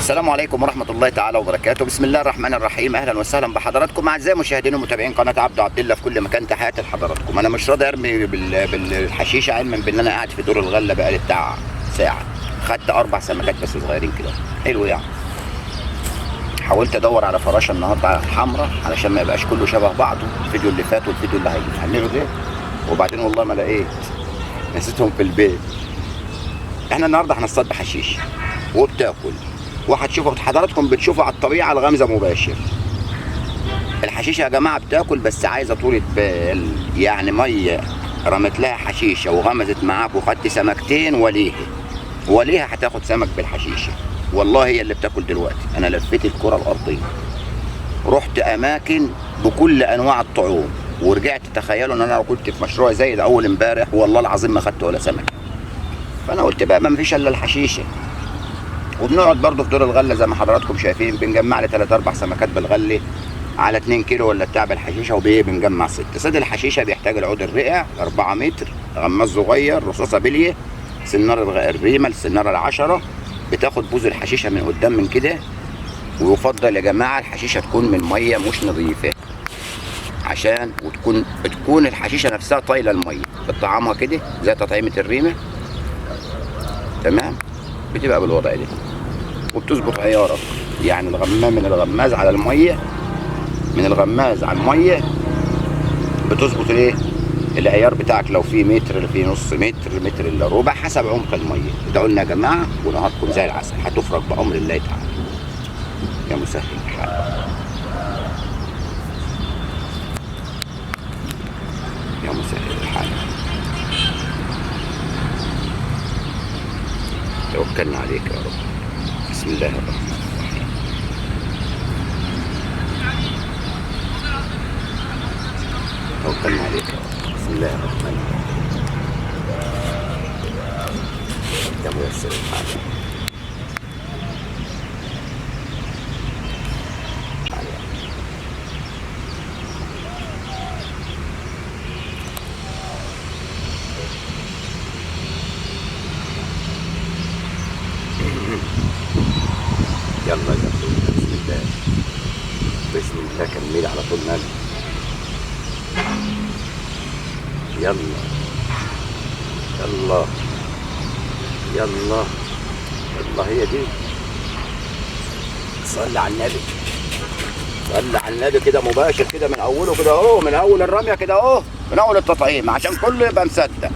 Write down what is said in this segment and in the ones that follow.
السلام عليكم ورحمة الله تعالى وبركاته. بسم الله الرحمن الرحيم. أهلا وسهلا بحضراتكم أعزائي مشاهدين ومتابعين قناة عبده عبد الله في كل مكان. تحياتي لحضراتكم. أنا مش راضي أرمي بالحشيشة علما بأن أنا قاعد في دور الغلة بقالي بتاع ساعة. خدت 4 سمكات بس صغيرين كده، حلو يعني. حاولت أدور على فراشة النهارده حمراء علشان ما يبقاش كله شبه بعضه، الفيديو اللي فات والفيديو اللي هيجي هنعمله ده، وبعدين والله ما لقيت، نسيتهم في البيت. إحنا النهارده هنصطاد بحشيش وبتاكل، وهتشوفوا حضراتكم بتشوفوا على الطبيعه الغامزه مباشر. الحشيشه يا جماعه بتاكل بس عايزه طولة بال، يعني ميه رمت لها حشيشه وغمزت معاك وخدت سمكتين وليها هتاخد سمك بالحشيشه. والله هي اللي بتاكل دلوقتي. انا لفيت الكره الارضيه، رحت اماكن بكل انواع الطعوم ورجعت. تخيلوا ان انا لو كنت في مشروع زي ده اول امبارح والله العظيم ما خدت ولا سمك. فانا قلت بقى ما فيش الا الحشيشه. وبنقعد برضه في دور الغله زي ما حضراتكم شايفين، بنجمع لي 3-4 سمكات بالغله على 2 كيلو ولا بتاع بالحشيشه، بنجمع 6. صيد الحشيشه بيحتاج العود الرقع 4 متر، غماز صغير، رصاصه بليه، سناره الريمه، السناره العشره، بتاخد بوز الحشيشه من قدام من كده. ويفضل يا جماعه الحشيشه تكون من ميه مش نظيفه، عشان تكون الحشيشه نفسها طايله الميه، بتطعمها كده زي تطعيمه الريمه، تمام؟ بتبقى بالوضع ده وبتظبط عيارك، يعني من الغماز على الميه، من الغماز على الميه بتظبط الايه؟ العيار بتاعك، لو في متر، لو في نص متر، متر الا ربع، حسب عمق الميه. ادعوا لنا يا جماعه ونهاركم زي العسل، هتفرج بامر الله تعالى. يا مسهل الحال. يا مسهل الحال. توكلنا عليك يا رب. بسم الله الرحمن الرحيم. توكلنا عليك يا رب. بسم الله الرحمن الرحيم. يا ميسر الحال. يلا يا اخويا، بسم الله بسم الله، كملي على طول نادي. يلا يلا يلا يلا، هي دي. صلي على النبي، صلي على النبي كده مباشر كده من اوله كده اهو، من اول الرميه كده اهو، من اول التطعيم، عشان كله يبقى مصدق.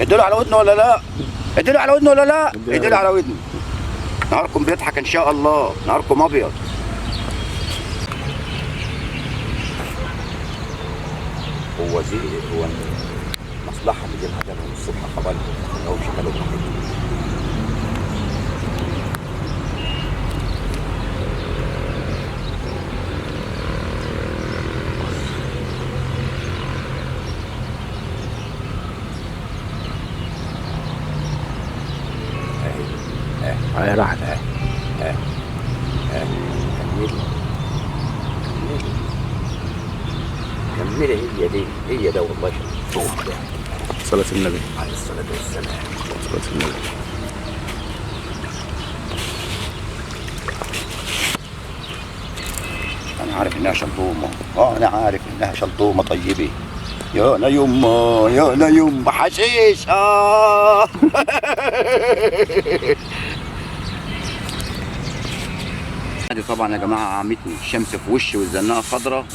اديله على ودنه ولا لا؟ اديله على ودنه ولا لا؟ اديله على ودنه. نهاركم بيضحك ان شاء الله، نهاركم ابيض. هو زي هو مصلحه بيجيبها ده من الصبح قبل ما هوش كانوا اهي راحت اهي كملي هي ده والله. صلاة النبي عليه الصلاة والسلام. صلاة النبي. أنا عارف إنها شلطومة، أنا عارف إنها شلطومة طيبة. يا يما يا يما حشيش. دي طبعا يا جماعة عمتني الشمس في وشي والزناقة خضراء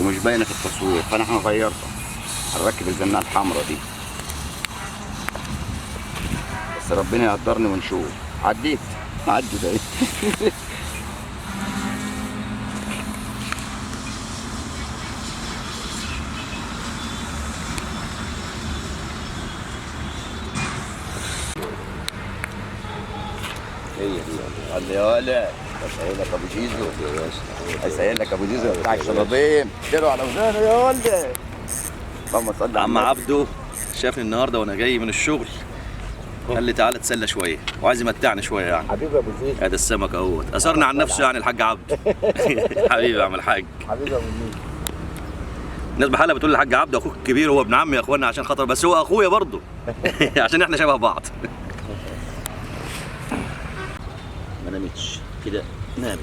ومش باينة في التصوير، فأنا هنغيرها، هنركب الزناقة الحمراء دي، بس ربنا يقدرني ونشوف. عديت ده. هي دي قال يا ولا هيسهل لك ابو جيزو، هيسهل لك ابو جيزو بتاع الشرابين، اديله على ودانه يا ولد. اللهم صل على عم عبده شافني النهارده وانا جاي من الشغل، قال لي تعالى اتسلى شويه وعايز يمتعني شويه يعني. حبيبي ابو جيزو، هذا السمك اهوت اثرنا عن نفسه يعني الحاج عبده. حبيبي يا عم الحاج. حبيبي ابو جيزو. الناس بحالها بتقول الحاج عبده اخوك الكبير، هو ابن عمي يا اخوانا عشان خاطر، بس هو اخويا برضه. عشان احنا شبه بعض. ما نمتش. كده نامت.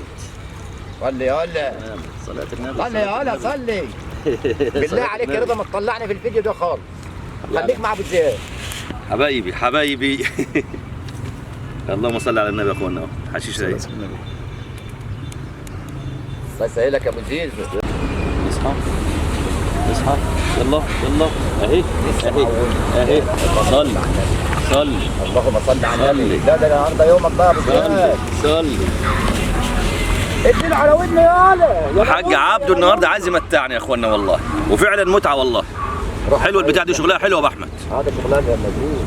صلي يا ولا. نامت. صلاة النبي. صلي يا ولا صلي. بالله عليك يا رضا ما تطلعني في الفيديو ده خالص. خليك مع ابو زياد. حبايبي حبايبي. اللهم صل على النبي يا اخوانا. حشيش رايق. صلاة النبي. الله يسهلك يا ابو زيزو. اصحى اصحى يلا يلا اهي اهي صل صل اللهم صل على النبي. ده النهارده يومك بقى يا ابو زياد. صل. اديله على ودني يا ولا. حاج عبده النهارده عايز يمتعني يا اخوانا والله، وفعلا متعه والله. حلوه البتاع دي، شغلها حلوه يا ابو احمد. هذا شغلانه يا مجنون.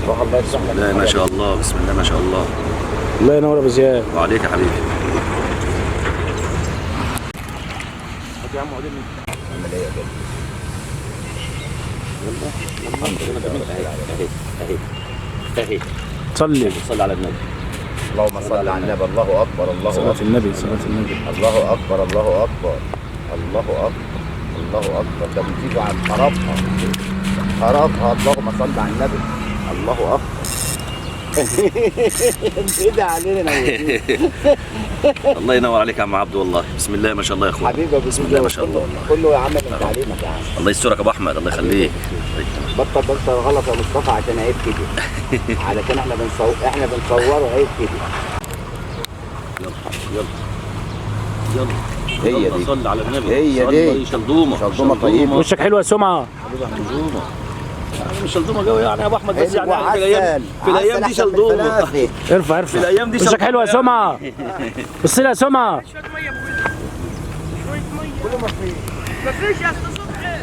روح الله يصلح لك. لا ما شاء الله، بسم الله ما شاء الله. الله ينور ابو زياد. وعليك يا حبيبي. يا عم عودين عمل ايه يا جدع؟ اهي صلي. صل على النبي. اللهم صل على النبي. الله اكبر الله صلاة اكبر النبي. صلاة النبي. الله اكبر الله اكبر الله اكبر الله اكبر. ده بتيجوا عن خرابها خرابها. اللهم صل على النبي. الله اكبر. ايه ده علينا الله ينور عليك يا عم عبده والله. بسم الله ما شاء الله يا اخويا. حبيبي بسم الله ما شاء الله والله. كله يا عم من تعليمك يا عم. الله يسترك يا ابو احمد، الله يخليك. بطل غلط يا مصطفى عشان عيب كده. علشان احنا بنصوره عيب كده. يلا يلا يلا هي دي. صل على النبي. هي دي. شلدومه شلدومه طيبه. وشك حلوه يا سمعه. شلدومه. مش شلدومه قوي يعني يا ابو احمد، بس يعني وعسل. في الايام دي شلدومه. ارفع في الايام دي وشك حلوه يا سمعه. بص لها يا سمعه. شوية مية شوية مية. كله ما فيش. ما فيش يا أستاذ صبحي.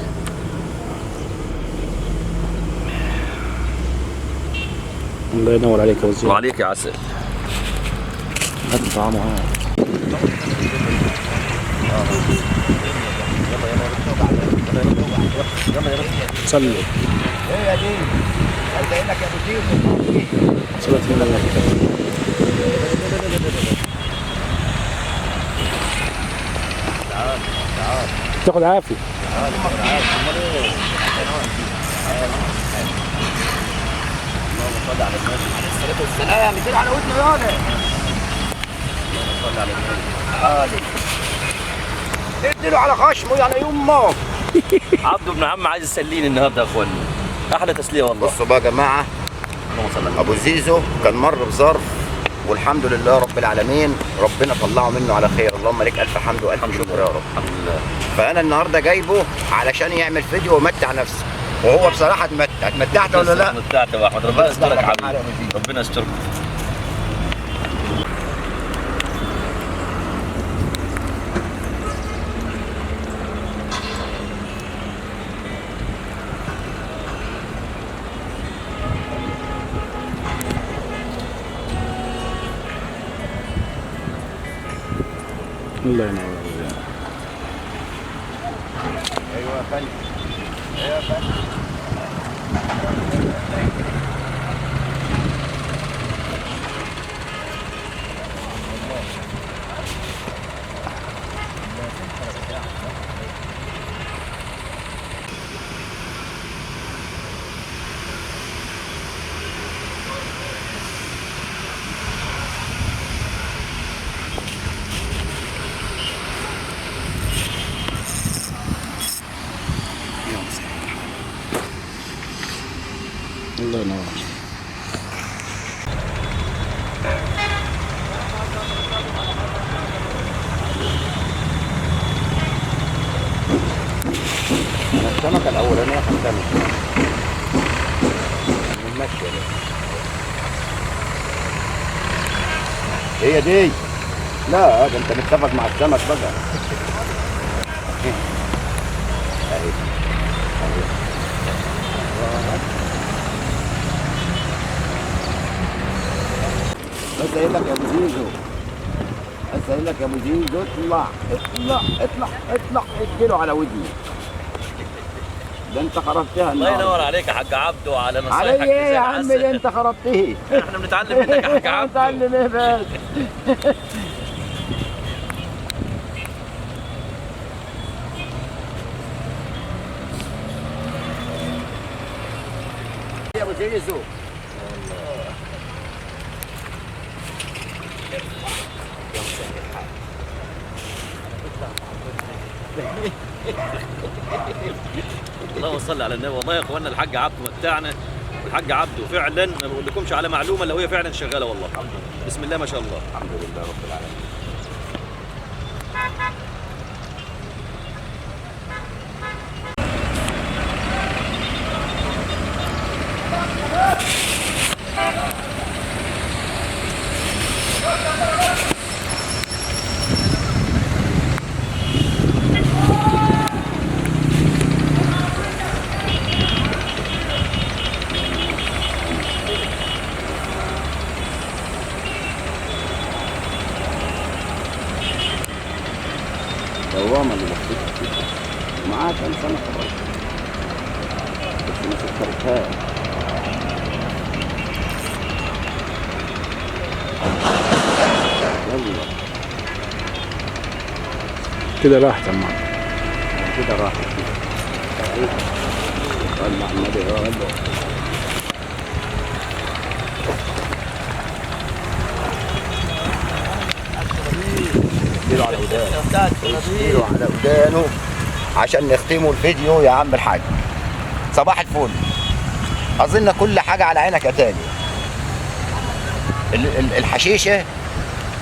الله ينور عليك يا ابو زياد. وعليك يا عسل. هات طعمه صلي. هي دي. عايز اقول لك يا ابو زيزو. صلاة النبي. تاخد عافية. السلام كده على ودني يا ولد. اديله على خشمه يعني يمه. عبده ابن عم عايز يسليني النهارده يا اخوانا. احلى تسليه والله. بصوا بقى يا جماعه، اللهم صل على النبي. ابو زيزو كان مر بظرف والحمد لله رب العالمين ربنا طلعه منه على خير. اللهم لك الف حمد والف شكر يا رب. الحمد لله. فانا النهارده جايبه علشان يعمل فيديو ويمتع نفسه، وهو بصراحه اتمتعت ولا لا؟ اتمتعت يا احمد، ربنا يسترك يا حبيبي. ربنا يسترك. الله ينور يا ابو زياد. ايوه يا فندم. ايوه يا فندم. الله ينور. السمكه الاولانيه خدامه المشي هي دي. لا ده انت متفق مع السمك بقى. اهي بس قايل لك يا ابو زيزو، بس قايل لك يا ابو زيزو اطلع اطلع اطلع اطلع اديله على ودني. ده انت خربتها الله النهارده. ينور عليك يا حاج عبده على نصايحك. علي ايه يا عم ده انت خربتيه. احنا بنتعلم منك يا حاج عبده. بتعلم ايه بس؟ يا ابو زيزو اللهم صل على النبي. والله يا اخوانا الحاج عبده متعنا، والحاج عبده فعلا ما بقول لكمش على معلومه الا وهي فعلا شغاله والله. بسم الله ما شاء الله. الحمد لله رب العالمين. دوامة اللي بسيطة كده معاه كام سنة خلاص بس ما سكرتهاش. يلا كده راحت يا معلم. كده راحت كده. طلع النبي يلا. اديله على ودانه، اديله على ودانه عشان نختموا الفيديو يا عم الحاج. صباح الفل. اظن كل حاجه على عينك يا تاني. الحشيشه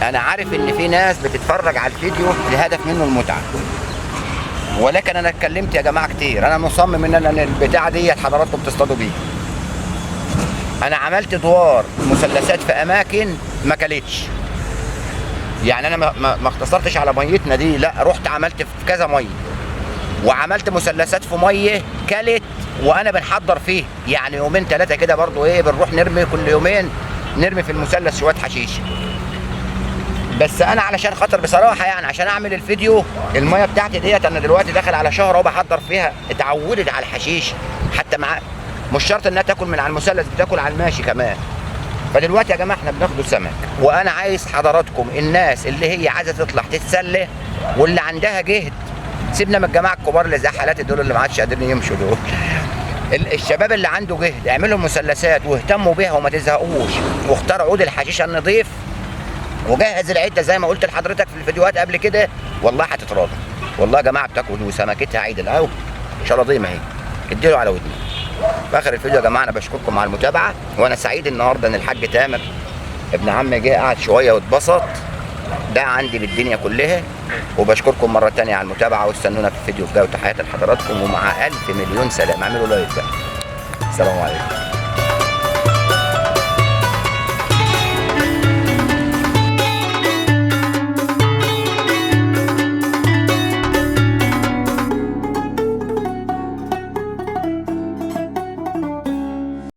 انا عارف ان في ناس بتتفرج على الفيديو الهدف منه المتعه، ولكن انا اتكلمت يا جماعه كتير. انا مصمم ان انا البتاعه دي حضراتكم تصطادوا بيها. انا عملت دوار مثلثات في اماكن ما كلتش، يعني انا ما اختصرتش على ميتنا دي، لا رحت عملت في كذا ميه، وعملت مثلثات في ميه كلت وانا بنحضر فيه، يعني يومين ثلاثه كده برضو ايه بنروح نرمي كل يومين، نرمي في المثلث شويه حشيش. بس انا علشان خاطر بصراحه يعني عشان اعمل الفيديو الميه بتاعتي ديت انا دلوقتي داخل على شهر اهو بحضر فيها، اتعودت على الحشيش حتى مع مش شرط انها تاكل من على المثلث، بتاكل على الماشي كمان. فدلوقتي يا جماعه احنا بناخدوا سمك، وانا عايز حضراتكم الناس اللي هي عايزه تطلع تتسلى واللي عندها جهد، سيبنا من الجماعه الكبار اللي زي حالاتي دول اللي ما عادش قادرين يمشوا دول. الشباب اللي عنده جهد اعملوا مثلثات واهتموا بيها وما تزهقوش، واختاروا عود الحشيشه النظيف وجهز العده زي ما قلت لحضرتك في الفيديوهات قبل كده، والله هتتراضى. والله يا جماعه بتاكلوا وسمكتها عيد اهو ان شاء الله. زي ما هي اديله على ودني. في اخر الفيديو يا جماعه انا بشكركم على المتابعه، وانا سعيد النهارده ان الحاج تامر ابن عمي جه قعد شويه واتبسط، ده عندي بالدنيا كلها. وبشكركم مره ثانيه على المتابعه، واستنونا في الفيديو الجاي، وتحياتي لحضراتكم ومع 1000 مليون سلام. اعملوا لايك بقى. السلام عليكم.